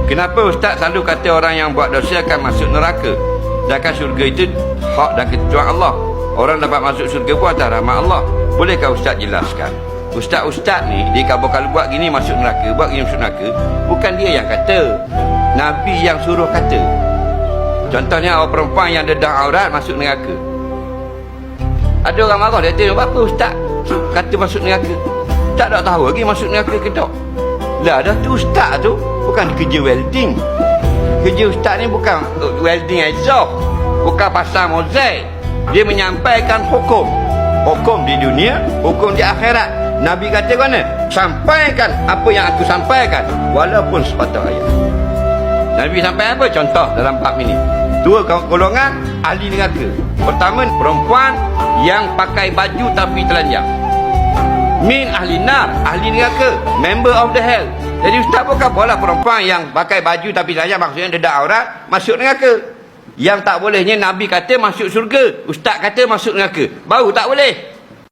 Kenapa ustaz selalu kata orang yang buat dosa akan masuk neraka? Sedangkan syurga itu hak dan ketentuan Allah. Orang dapat masuk syurga pun atas rahmat Allah. Bolehkah ustaz jelaskan? Ustaz-ustaz ni dia kalau buat gini masuk neraka, buat gini masuk neraka, bukan dia yang kata, Nabi yang suruh kata. Contohnya orang perempuan yang dedah aurat masuk neraka. Ada orang marah, dia tanya, apa ustaz kata masuk neraka? Tak nak tahu lagi masuk neraka ke tak? Lah dah tu ustaz tu bukan kerja welding. Kerja ustaz ni bukan welding exhaust, bukan pasang mozaik. Dia menyampaikan hukum. Hukum di dunia, hukum di akhirat. Nabi kata mana? Sampaikan apa yang aku sampaikan walaupun sepatah ayat. Nabi sampai apa? Contoh dalam bab ini. Dua golongan ahli neraka. Pertama, perempuan yang pakai baju tapi telanjang. Min ahli nar, ahli neraka, member of the hell. Jadi ustaz bukan apalah perempuan yang pakai baju tapi telanjang, maksudnya dedak aurat, masuk neraka. Yang tak bolehnya Nabi kata masuk syurga, ustaz kata masuk neraka. Baru tak boleh.